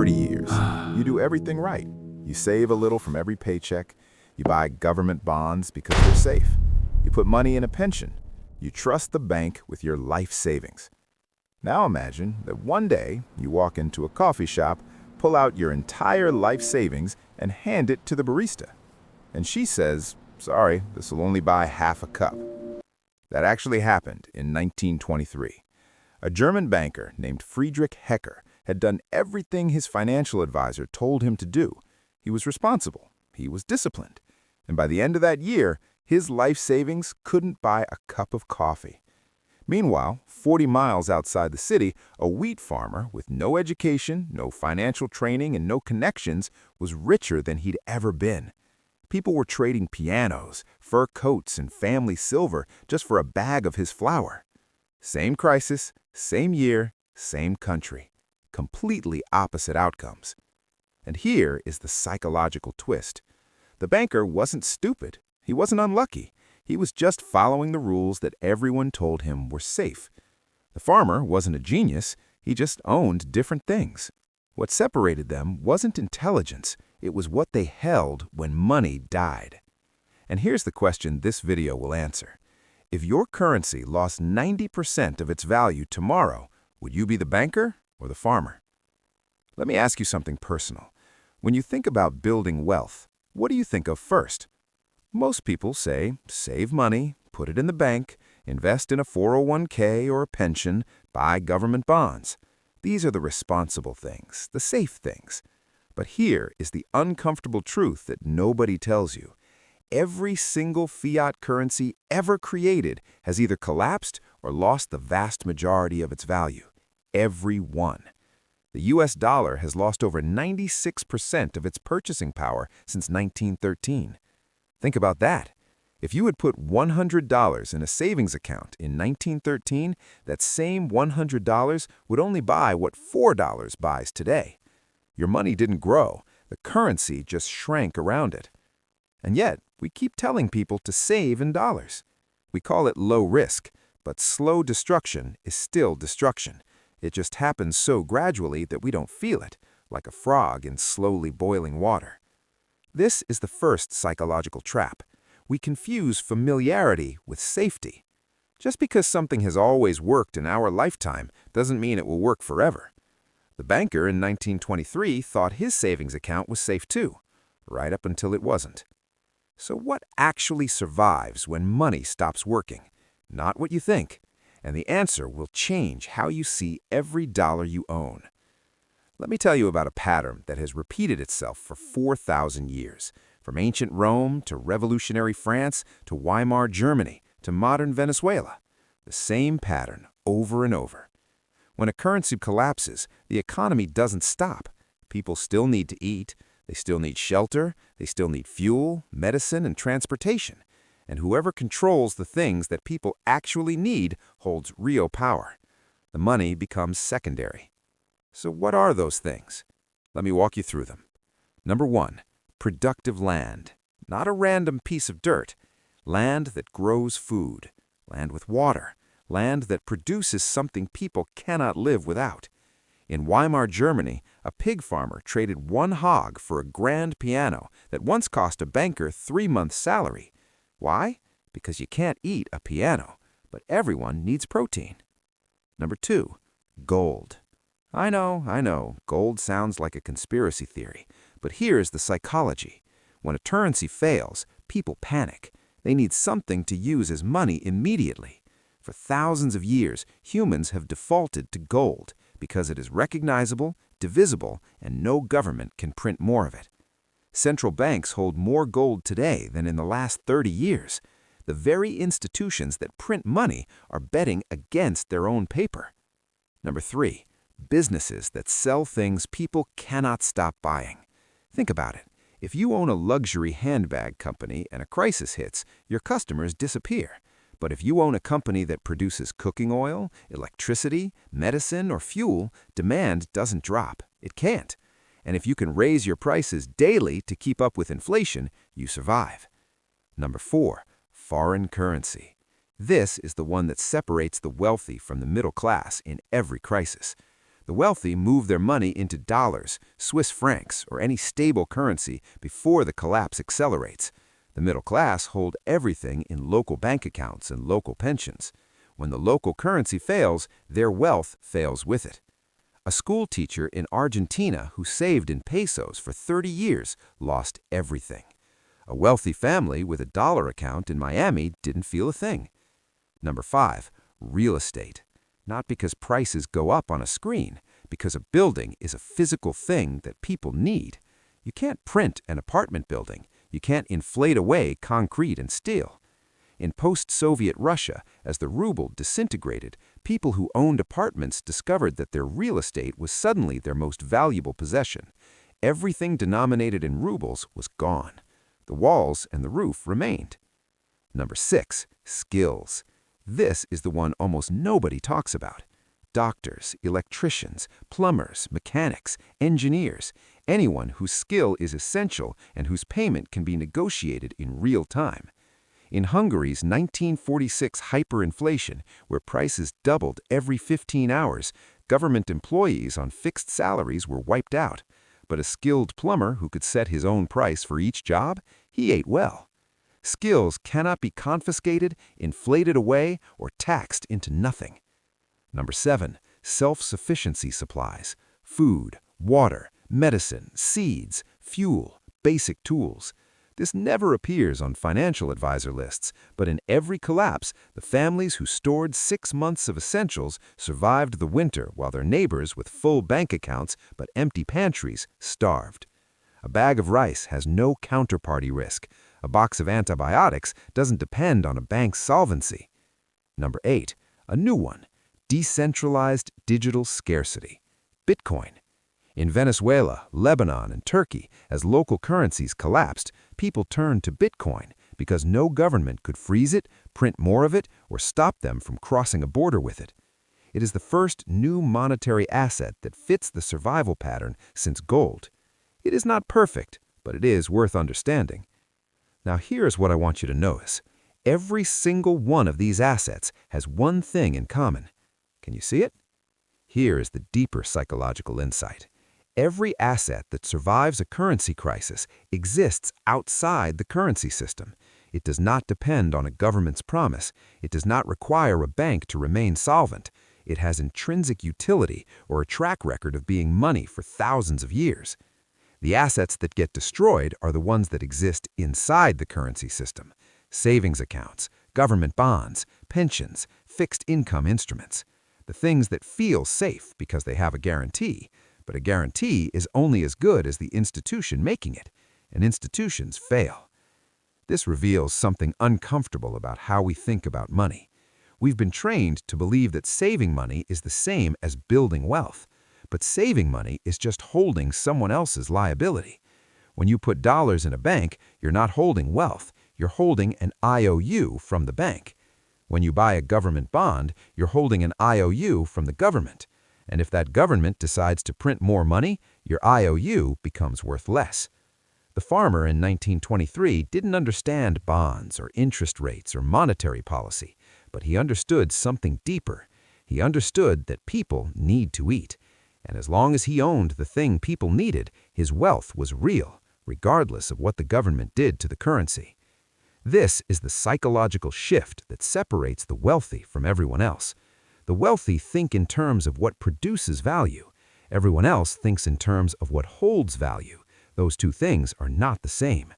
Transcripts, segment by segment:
30 years. You do everything right. You save a little from every paycheck. You buy government bonds because they're safe. You put money in a pension. You trust the bank with your life savings. Now imagine that one day you walk into a coffee shop, pull out your entire life savings, and hand it to the barista. And she says, "Sorry, this will only buy half a cup." That actually happened in 1923. A German banker named Friedrich Hecker had done everything his financial advisor told him to do. He was responsible. He was disciplined. And by the end of that year, his life savings couldn't buy a cup of coffee. Meanwhile, 40 miles outside the city, a wheat farmer with no education, no financial training, and no connections was richer than he'd ever been. People were trading pianos, fur coats, and family silver just for a bag of his flour. Same crisis, same year, same country. Completely opposite outcomes. And here is the psychological twist. The banker wasn't stupid. He wasn't unlucky. He was just following the rules that everyone told him were safe. The farmer wasn't a genius. He just owned different things. What separated them wasn't intelligence. It was what they held when money died. And here's the question this video will answer. If your currency lost 90% of its value tomorrow, would you be the banker or the farmer? Let me ask you something personal. When you think about building wealth, what do you think of first? Most people say, save money, put it in the bank, invest in a 401k or a pension, buy government bonds. These are the responsible things, the safe things. But here is the uncomfortable truth that nobody tells you. Every single fiat currency ever created has either collapsed or lost the vast majority of its value. Every one. The US dollar has lost over 96% of its purchasing power since 1913. Think about that. If you had put $100 in a savings account in 1913, that same $100 would only buy what $4 buys today. Your money didn't grow. The currency just shrank around it. And yet, we keep telling people to save in dollars. We call it low risk, but slow destruction is still destruction. It just happens so gradually that we don't feel it, like a frog in slowly boiling water. This is the first psychological trap. We confuse familiarity with safety. Just because something has always worked in our lifetime doesn't mean it will work forever. The banker in 1923 thought his savings account was safe too, right up until it wasn't. So what actually survives when money stops working? Not what you think. And the answer will change how you see every dollar you own. Let me tell you about a pattern that has repeated itself for 4,000 years, from ancient Rome to revolutionary France to Weimar Germany to modern Venezuela. The same pattern over and over. When a currency collapses, the economy doesn't stop. People still need to eat, they still need shelter, they still need fuel, medicine, and transportation. And whoever controls the things that people actually need holds real power. The money becomes secondary. So what are those things? Let me walk you through them. Number 1, productive land. Not a random piece of dirt. Land that grows food. Land with water. Land that produces something people cannot live without. In Weimar Germany, a pig farmer traded one hog for a grand piano that once cost a banker 3 months' salary. Why? Because you can't eat a piano, but everyone needs protein. Number 2, gold. I know, gold sounds like a conspiracy theory, but here is the psychology. When a currency fails, people panic. They need something to use as money immediately. For thousands of years, humans have defaulted to gold because it is recognizable, divisible, and no government can print more of it. Central banks hold more gold today than in the last 30 years. The very institutions that print money are betting against their own paper. Number 3, businesses that sell things people cannot stop buying. Think about it. If you own a luxury handbag company and a crisis hits, your customers disappear. But if you own a company that produces cooking oil, electricity, medicine, or fuel, demand doesn't drop. It can't. And if you can raise your prices daily to keep up with inflation, you survive. Number 4, foreign currency. This is the one that separates the wealthy from the middle class in every crisis. The wealthy move their money into dollars, Swiss francs, or any stable currency before the collapse accelerates. The middle class hold everything in local bank accounts and local pensions. When the local currency fails, their wealth fails with it. A school teacher in Argentina who saved in pesos for 30 years lost everything. A wealthy family with a dollar account in Miami didn't feel a thing. Number 5, real estate. Not because prices go up on a screen, because a building is a physical thing that people need. You can't print an apartment building. You can't inflate away concrete and steel. In post-Soviet Russia, as the ruble disintegrated, people who owned apartments discovered that their real estate was suddenly their most valuable possession. Everything denominated in rubles was gone. The walls and the roof remained. Number 6, skills. This is the one almost nobody talks about. Doctors, electricians, plumbers, mechanics, engineers, anyone whose skill is essential and whose payment can be negotiated in real time. In Hungary's 1946 hyperinflation, where prices doubled every 15 hours, government employees on fixed salaries were wiped out. But a skilled plumber who could set his own price for each job, he ate well. Skills cannot be confiscated, inflated away, or taxed into nothing. Number 7, self-sufficiency supplies. Food, water, medicine, seeds, fuel, basic tools. This never appears on financial advisor lists, but in every collapse, the families who stored 6 months of essentials survived the winter while their neighbors with full bank accounts but empty pantries starved. A bag of rice has no counterparty risk. A box of antibiotics doesn't depend on a bank's solvency. Number 8, a new one, decentralized digital scarcity. Bitcoin. In Venezuela, Lebanon, and Turkey, as local currencies collapsed, people turned to Bitcoin because no government could freeze it, print more of it, or stop them from crossing a border with it. It is the first new monetary asset that fits the survival pattern since gold. It is not perfect, but it is worth understanding. Now here's what I want you to notice. Every single one of these assets has one thing in common. Can you see it? Here is the deeper psychological insight. Every asset that survives a currency crisis exists outside the currency system. It does not depend on a government's promise. It does not require a bank to remain solvent. It has intrinsic utility or a track record of being money for thousands of years. The assets that get destroyed are the ones that exist inside the currency system. Savings accounts, government bonds, pensions, fixed income instruments. The things that feel safe because they have a guarantee. But a guarantee is only as good as the institution making it, and institutions fail. This reveals something uncomfortable about how we think about money. We've been trained to believe that saving money is the same as building wealth, but saving money is just holding someone else's liability. When you put dollars in a bank, you're not holding wealth, you're holding an IOU from the bank. When you buy a government bond, you're holding an IOU from the government. And if that government decides to print more money, your IOU becomes worth less. The farmer in 1923 didn't understand bonds or interest rates or monetary policy, but he understood something deeper. He understood that people need to eat. And as long as he owned the thing people needed, his wealth was real, regardless of what the government did to the currency. This is the psychological shift that separates the wealthy from everyone else. The wealthy think in terms of what produces value. Everyone else thinks in terms of what holds value. Those two things are not the same.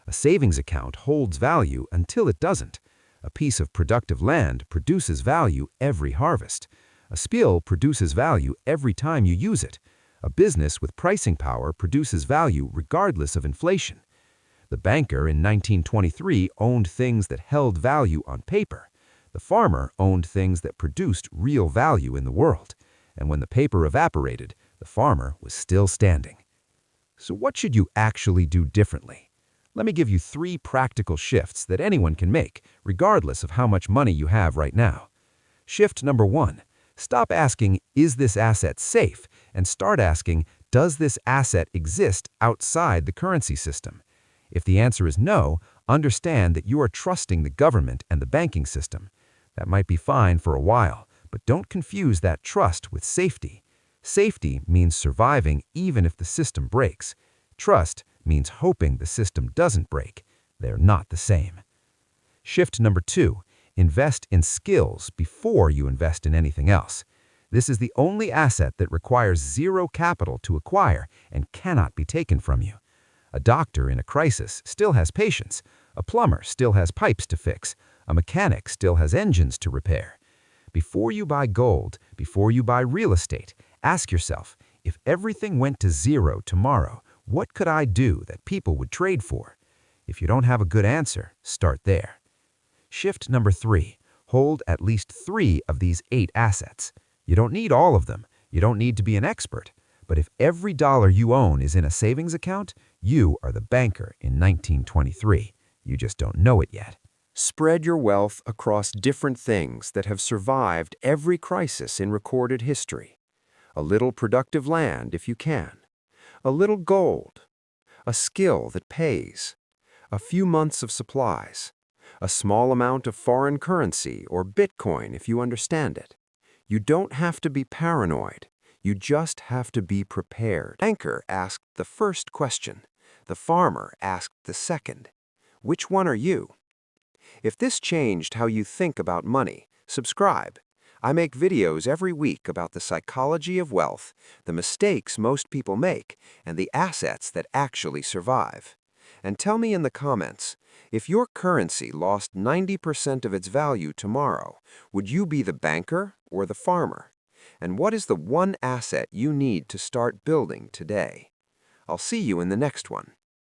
A savings account holds value until it doesn't. A piece of productive land produces value every harvest. A skill produces value every time you use it. A business with pricing power produces value regardless of inflation. The banker in 1923 owned things that held value on paper. The farmer owned things that produced real value in the world. And when the paper evaporated, the farmer was still standing. So what should you actually do differently? Let me give you 3 practical shifts that anyone can make, regardless of how much money you have right now. Shift number 1. Stop asking, is this asset safe? And start asking, does this asset exist outside the currency system? If the answer is no, understand that you are trusting the government and the banking system. That might be fine for a while, but don't confuse that trust with safety. Safety means surviving even if the system breaks. Trust means hoping the system doesn't break. They're not the same. Shift number 2, invest in skills before you invest in anything else. This is the only asset that requires zero capital to acquire and cannot be taken from you. A doctor in a crisis still has patients. A plumber still has pipes to fix. A mechanic still has engines to repair. Before you buy gold, before you buy real estate, ask yourself, if everything went to zero tomorrow, what could I do that people would trade for? If you don't have a good answer, start there. Shift number 3, hold at least 3 of these 8 assets. You don't need all of them. You don't need to be an expert. But if every dollar you own is in a savings account, you are the banker in 1923. You just don't know it yet. Spread your wealth across different things that have survived every crisis in recorded history. A little productive land if you can. A little gold. A skill that pays. A few months of supplies. A small amount of foreign currency or Bitcoin if you understand it. You don't have to be paranoid. You just have to be prepared. The banker asked the first question. The farmer asked the second. Which one are you? If this changed how you think about money, subscribe. I make videos every week about the psychology of wealth, the mistakes most people make, and the assets that actually survive. And tell me in the comments, if your currency lost 90% of its value tomorrow, would you be the banker or the farmer? And what is the one asset you need to start building today? I'll see you in the next one.